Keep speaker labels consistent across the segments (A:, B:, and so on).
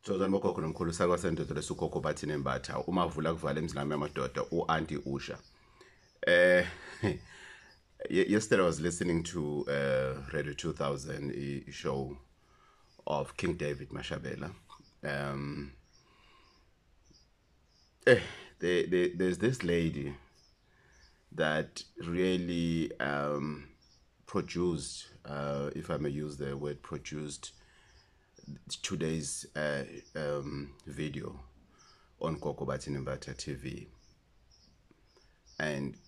A: Sozani bogogo nomkhulu sakwasendoda lesugogo Bathini Mbatha umavula kuvala emzilami yamadoda uAnti Usha. Yesterday I was listening to Radio 2000 a show of King David Mashabela. There's this lady that really produced, if I may use the word produced, today's video on Gogo Bathini Mbatha TV. And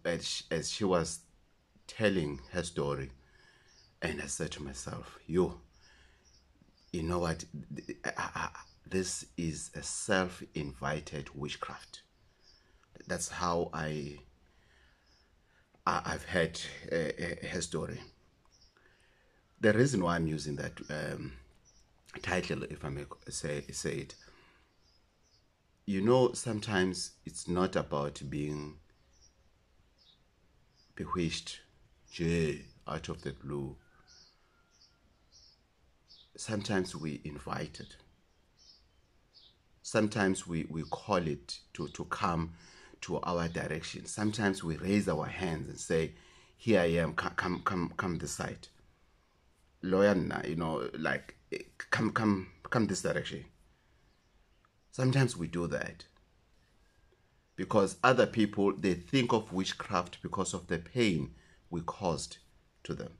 A: as she was telling her story, and I said to myself, you know what, this is a self-invited witchcraft. That's how I've heard her story. The reason why I'm using that title, if I may say it, you know, sometimes it's not about being bewitched out of the blue. Sometimes we invite it. Sometimes we call it to come to our direction. Sometimes we raise our hands and say, here I am, come this side. Lawyer, you know, like, come this direction. Sometimes we do that because other people, they think of witchcraft because of the pain we caused to them.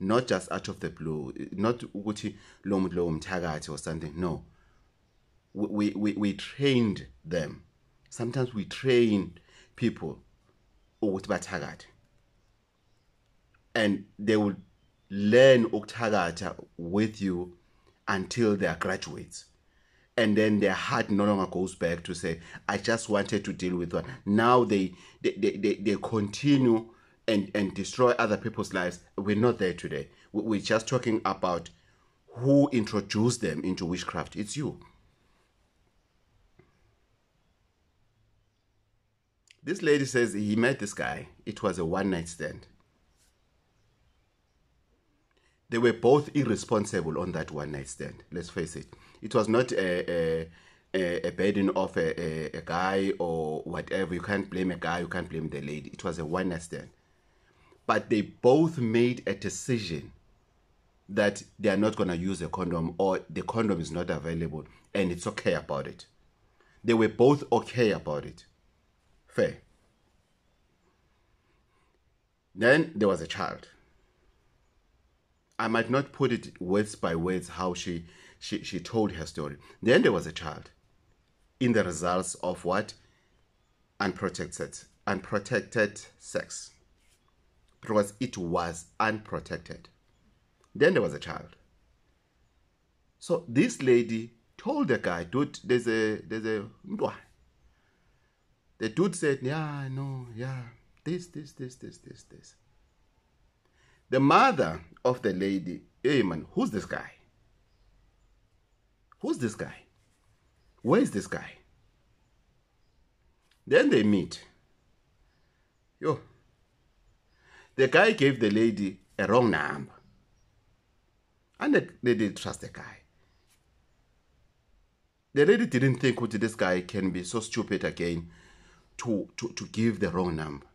A: Not just out of the blue, not ukuthi lo muntu lo umthakathi or something. No, we trained them. Sometimes we train people ukuthi bathakathi, and they will learn ukuthakatha with you until they are graduates. And then their heart no longer goes back to say, I just wanted to deal with one. Now they continue and destroy other people's lives. We're not there today. We're just talking about who introduced them into witchcraft. It's you. This lady says he met this guy. It was a one-night stand. They were both irresponsible on that one-night stand. Let's face it. It was not a burden of a guy or whatever. You can't blame a guy. You can't blame the lady. It was a one-night stand. But they both made a decision that they are not going to use a condom, or the condom is not available, and it's okay about it. They were both okay about it. Fair. Then there was a child. I might not put it words by words how she told her story. Then there was a child in the results of what? Unprotected sex. Because it was unprotected. Then there was a child. So this lady told the guy, dude, there's a mdwa. The dude said, yeah, no, yeah, this. The mother of the lady, hey man, who's this guy? Who's this guy? Where is this guy? Then they meet. The guy gave the lady a wrong number. And they didn't trust the guy. The lady didn't think that this guy can be so stupid again to give the wrong number.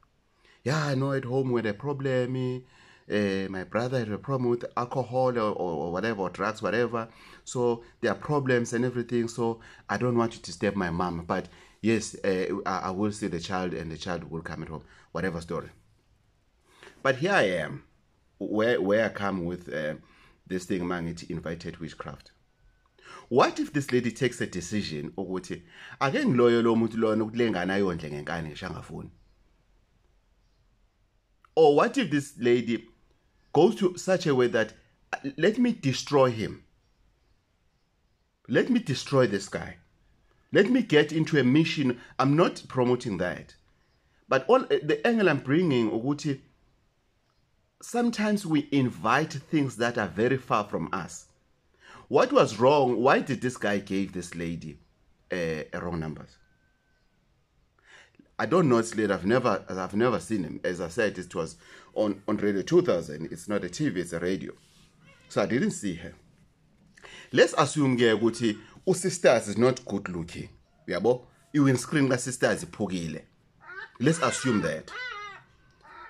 A: Yeah, I know at home we had a problem. My brother had a problem with alcohol or whatever, or drugs, whatever. So there are problems and everything. So I don't want you to disturb my mom. But yes, I will see the child and the child will come at home. Whatever story. But here I am, where I come with this thing, man, it invited witchcraft. What if this lady takes a decision ukuthi ake ngiloyo lo muntu lona ukulengana yondle ngenkani ngishangafuni? Or what if this lady goes to such a way that let me destroy him. Let me destroy this guy. Let me get into a mission. I'm not promoting that. But all the angle I'm bringing, ukuthi, sometimes we invite things that are very far from us. What was wrong? Why did this guy give this lady a wrong numbers? I don't know this lady. I've never seen him. As I said, it was on Radio 2000. It's not a TV, it's a radio. So I didn't see her. Let's assume ke ukuthi sisters is not good looking. Yabo? You screen ka sisters iphukile. Let's assume that.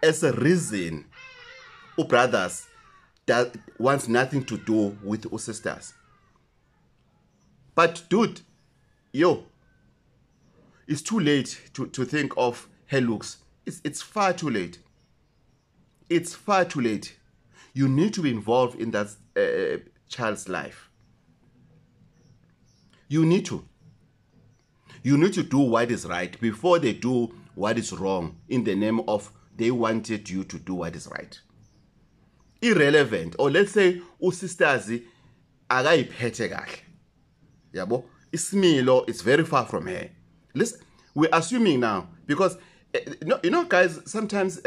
A: As a reason, brothers that wants nothing to do with sisters. But dude, it's too late to think of her looks. It's far too late. It's far too late. You need to be involved in that child's life. You need to. You need to do what is right before they do what is wrong in the name of they wanted you to do what is right. Irrelevant. Or let's say usistazi akayiphethe kahle. Yabo? Isimilo is very far from her. Listen, we're assuming now because guys, sometimes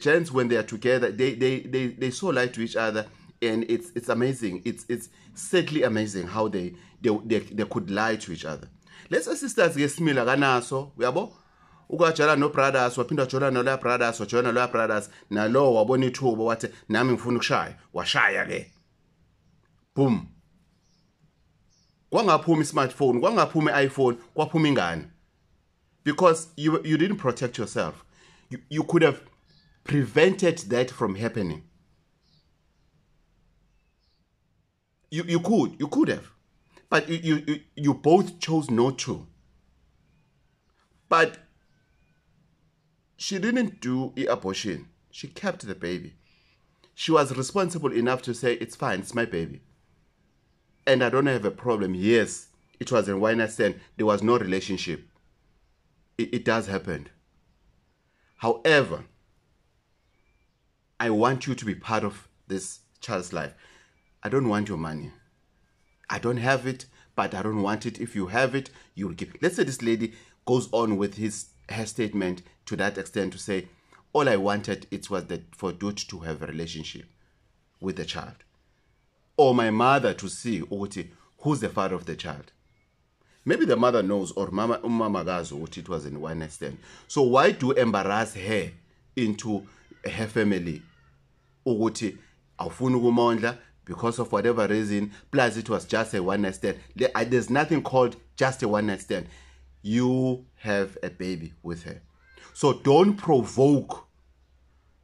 A: gents when they are together, they so like to each other, and it's amazing. It's sadly amazing how they could lie to each other. Let's say sisters get similar kanaso, uyabo? Ukajala no brothers, wapinda jola no la brothers, wajona no la brothers, na lo wabona ithuba wathi nami ngifuna ukushaya, washaya ke. Boom. Kwangaphuma smartphone, kwangaphuma iPhone, kwaphuma ingane. Because you didn't protect yourself. You could have prevented that from happening. You could have. But you both chose not to. But she didn't do the abortion. She kept the baby. She was responsible enough to say, it's fine, it's my baby. And I don't have a problem. Yes, it was in one night stand. There was no relationship. It does happen. However, I want you to be part of this child's life. I don't want your money. I don't have it, but I don't want it. If you have it, you'll give it. Let's say this lady goes on with her statement to that extent to say, all I wanted was that for Dude to have a relationship with the child. Or my mother to see who's the father of the child. Maybe the mother knows, or mama gazo it was in one night stand. So why do embarrass her into her family? Because of whatever reason, plus it was just a one night stand. There's nothing called just a one night stand. You have a baby with her. So don't provoke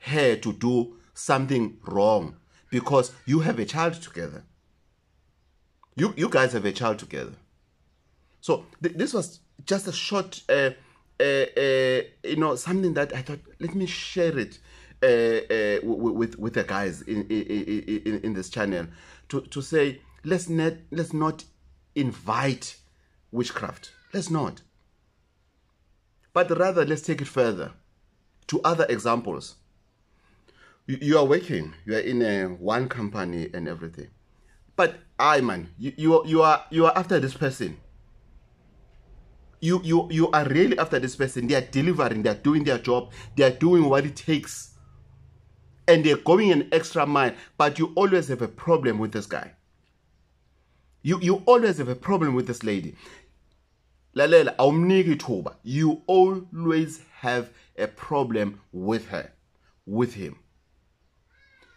A: her to do something wrong because you have a child together. You guys have a child together. So this was just a short, something that I thought, let me share it with the guys in this channel to say, let's not invite witchcraft. Let's not. But rather, let's take it further to other examples. You are working, you are in one company and everything. But you are after this person. You are really after this person. They are delivering, they are doing their job, they are doing what it takes. And they're going an extra mile, but you always have a problem with this guy. You always have a problem with this lady. Lalela, awumniki ithuba. You always have a problem with her, with him.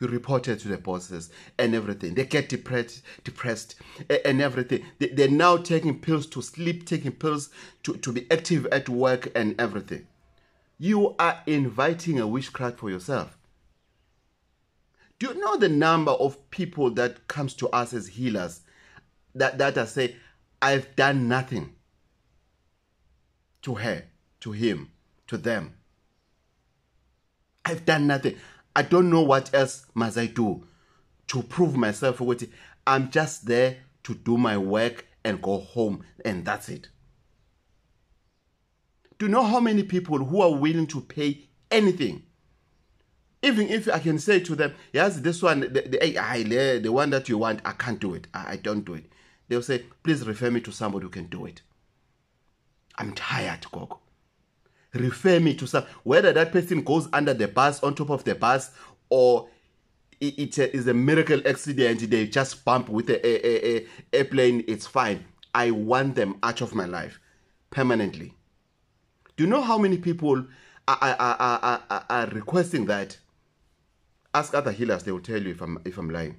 A: You report it to the bosses and everything. They get depressed and everything. They're now taking pills to sleep, taking pills to be active at work and everything. You are inviting a witchcraft for yourself. Do you know the number of people that comes to us as healers that are say, I've done nothing to her, to him, to them. I've done nothing. I don't know what else must I do to prove myself. I'm just there to do my work and go home, and that's it. Do you know how many people who are willing to pay anything? Even if I can say to them, yes, this one, the one that you want, I can't do it. I don't do it. They'll say, please refer me to somebody who can do it. I'm tired, Gogo. Refer me to some, whether that person goes under the bus, on top of the bus, or it is a miracle accident, they just bump with a airplane, it's fine. I want them out of my life permanently. Do you know how many people are requesting that? Ask other healers, they will tell you if I'm lying.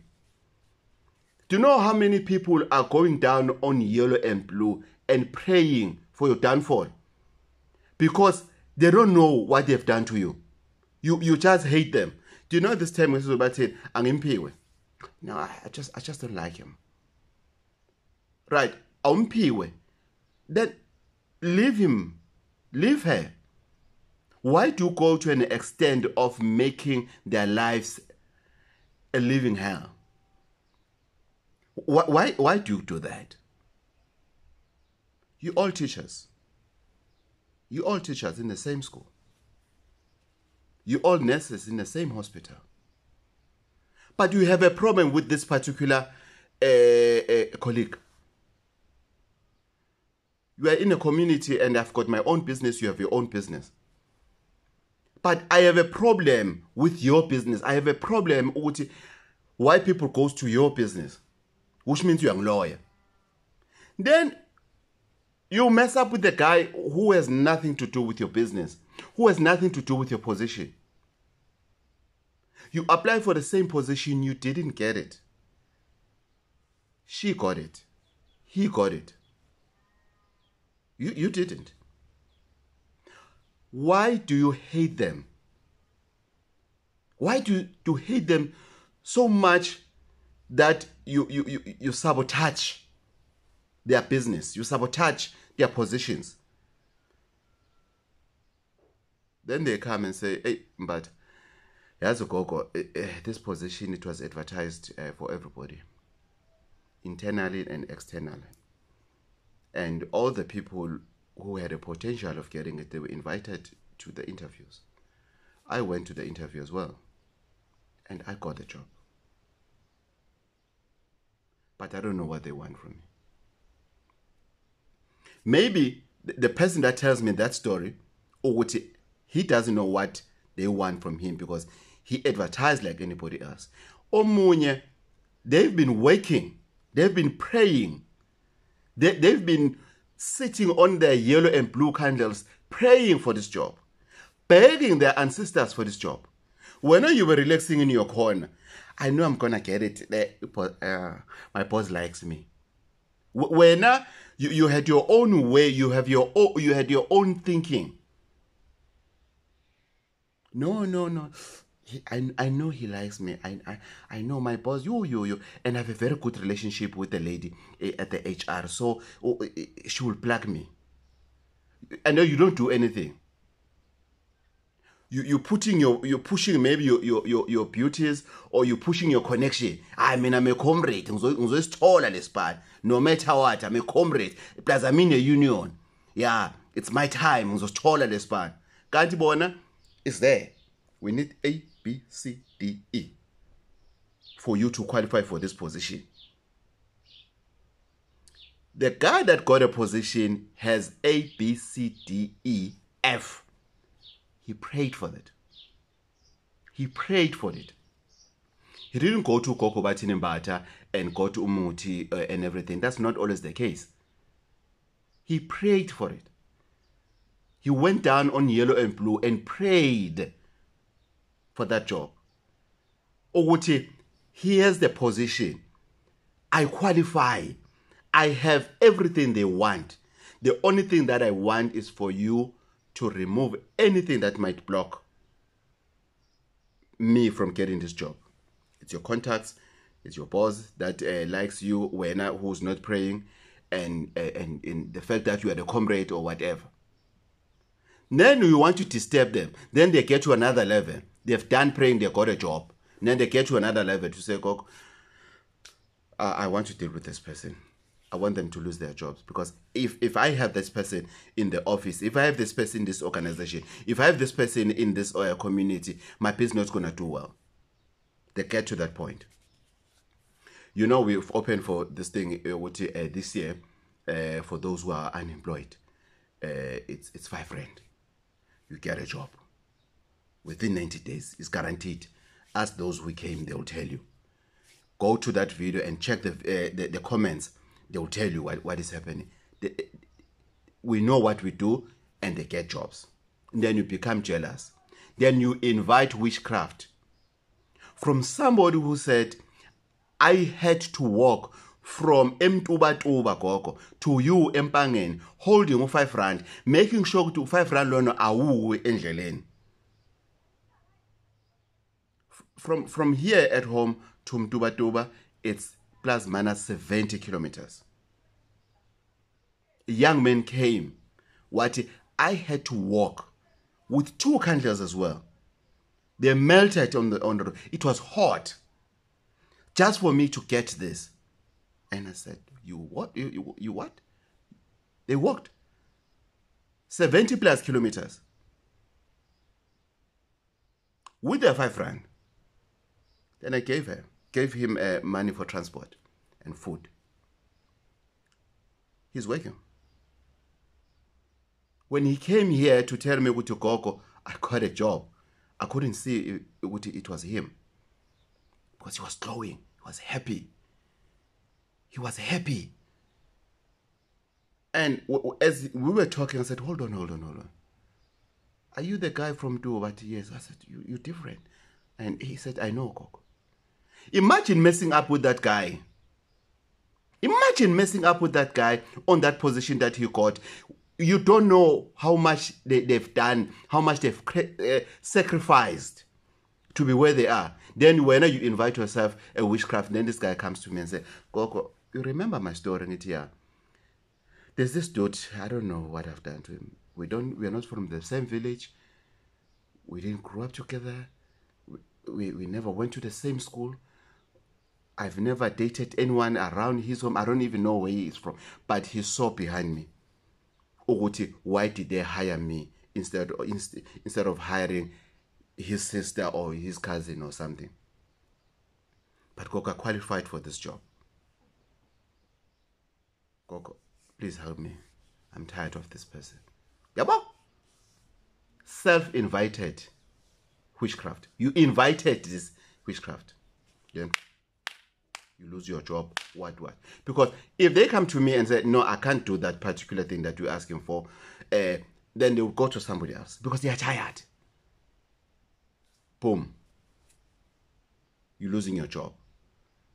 A: Do you know how many people are going down on yellow and blue and praying for your downfall? Because they don't know what they've done to you. You just hate them. Do you know this time when somebody said, "Angimpiwe"? No, I just don't like him. Right, Angimpiwe. Then leave him, leave her. Why do you go to an extent of making their lives a living hell? Why do you do that? You all teachers. You all teachers in the same school. You all nurses in the same hospital. But you have a problem with this particular colleague. You are in a community and I've got my own business, you have your own business. But I have a problem with your business. I have a problem with why people go to your business, which means you're a lawyer. Then you mess up with the guy who has nothing to do with your business, who has nothing to do with your position. You apply for the same position, you didn't get it. She got it. He got it. You didn't. Why do you hate them? Why do you hate them so much that you sabotage their business? You sabotage their positions. Then they come and say, "Hey, but as a Gogo, this position, it was advertised for everybody, internally and externally. And all the people who had a potential of getting it, they were invited to the interviews. I went to the interview as well, and I got the job. But I don't know what they want from me." Maybe the person that tells me that story, or he doesn't know what they want from him because he advertised like anybody else. Omunye, they've been waking, they've been praying, they've been sitting on their yellow and blue candles, praying for this job, begging their ancestors for this job. When you were relaxing in your corner, I know I'm gonna get it. My boss likes me. When you had your own way, you had your own thinking. No. I know he likes me. I know my boss. You, and I have a very good relationship with the lady at the HR. So she will plug me. I know you don't do anything. You're pushing maybe your beauties, or you're pushing your connection. I mean, I'm a comrade. No matter what, I'm a comrade. Plus, I'm in a union. Yeah, it's my time. Kantibona is there. We need A, B, C, D, E for you to qualify for this position. The guy that got a position has A, B, C, D, E, F. He prayed for that. He prayed for it. He didn't go to Gogo Bathini Mbatha and go to Umuti and everything. That's not always the case. He prayed for it. He went down on yellow and blue and prayed for that job. Oguti, he has the position. I qualify. I have everything they want. The only thing that I want is for you to remove anything that might block me from getting this job. It's your contacts, it's your boss that likes you, who's not praying, and the fact that you are the comrade or whatever. Then you want to disturb them. Then they get to another level. They've done praying, they got a job. Then they get to another level to say, "Gogo, I want to deal with this person. I want them to lose their jobs, because if I have this person in the office, if I have this person in this organization, if I have this person in this community, my business is going to do well." They get to that point. You know, we've opened for this thing this year for those who are unemployed. It's 5 rand. You get a job. Within 90 days, it's guaranteed. Ask those who came, they will tell you. Go to that video and check the comments. They will tell you what is happening. We know what we do, and they get jobs. And then you become jealous. Then you invite witchcraft from somebody who said, I had to walk from Mtuba Gogo to you Empangeni, holding u5 rand, making sure to 5 rand lono awu endleleni. From here at home to Mtuba, it's plus minus 70 kilometers. A young man came. What I had to walk with 2 candles as well. They melted on the road. It was hot. Just for me to get this. And I said, you what? You what? They walked 70 plus kilometers with their 5 rand. Then I gave him money for transport and food. He's working. When he came here to tell me to Gogo, I got a job. I couldn't see it was him. Because he was glowing. He was happy. He was happy. And as we were talking, I said, hold on. Are you the guy from Dubai? Yes. I said, you're different. And he said, I know, Gogo. Imagine messing up with that guy. Imagine messing up with that guy on that position that he got. You don't know how much they've done, how much they've sacrificed to be where they are. Then when you invite yourself a witchcraft, then this guy comes to me and says, Gogo, you remember my story? Yeah. There's this dude, I don't know what I've done to him. We're not from the same village. We didn't grow up together. We never went to the same school. I've never dated anyone around his home. I don't even know where he is from. But he saw behind me. Why did they hire me instead of hiring his sister or his cousin or something? But Gogo qualified for this job. Gogo, please help me. I'm tired of this person. Yabo? Self-invited witchcraft. You invited this witchcraft. Then you lose your job. What? Because if they come to me and say, no, I can't do that particular thing that you're asking for, then they will go to somebody else because they are tired. Boom. You're losing your job.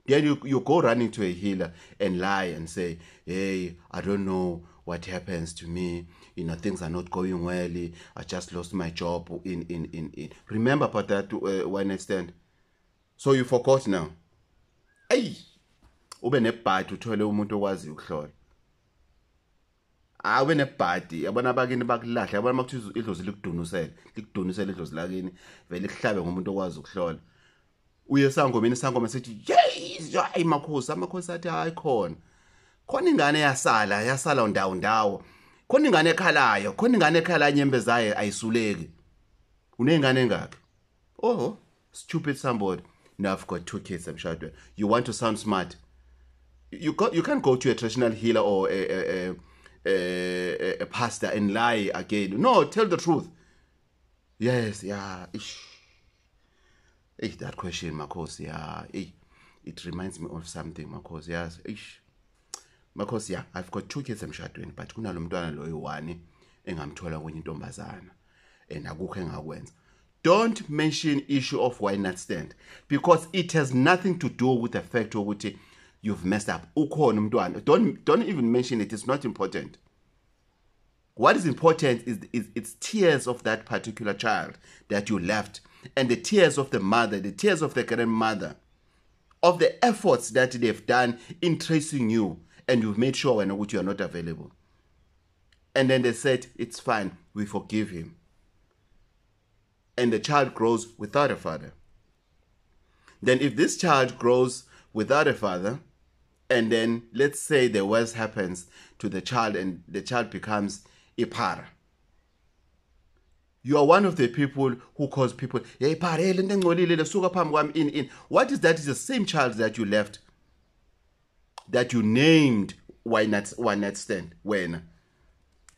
A: Then you go running to a healer and lie and say, hey, I don't know what happens to me. You know, things are not going well. I just lost my job. Remember about that one night stand? So you forgot now. Hey, ube nebhadi uthole umuntu owazi ukuhlola. Ube nebhadi, yabona abakini bakulahla, yabona makuthi idlozi likudunusele idlozi lakini, vele lihlabe ngomuntu owazi ukuhlola. Uye esangomeni isangoma sithi, "Yes, hayi amakhosi athi hayi khona. Khona ingane yasala ndawo. Khona ingane ekhalayo, nyembe zayo ayisuleki. Unengane engakho?" Oh, stupid somebody. Now I've got 2 kids, I'm sure. You want to sound smart. You can't go to a traditional healer or a pastor and lie again. No, tell the truth. Yes, yeah. That question, Makos, yeah. It reminds me of something, Makos, yes. Makos, yeah. I've got 2 kids, I'm sure. But kuna lumntwana lo yiwani engamthola kwenye intombazana. And akukho engakwenza. Don't mention issue of why not stand because it has nothing to do with the fact of you've messed up. Don't even mention it. It's not important. What is important is it's tears of that particular child that you left and the tears of the mother, the tears of the grandmother, of the efforts that they've done in tracing you and you've made sure when you are not available. And then they said, it's fine, we forgive him. And the child grows without a father. Then if this child grows without a father, and then let's say the worst happens to the child and the child becomes a para. You are one of the people who cause people, what is that? Is the same child that you left, that you named why not stand when?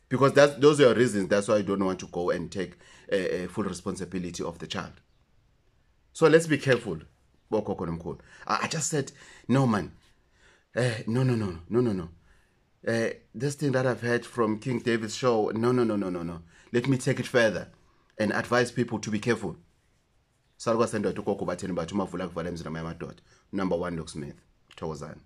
A: Because those are your reasons. That's why I don't want to go and take full responsibility of the child. So let's be careful. I just said, no, man. No. This thing that I've heard from King David's show, no. Let me take it further and advise people to be careful. number one locksmith. Thokozani.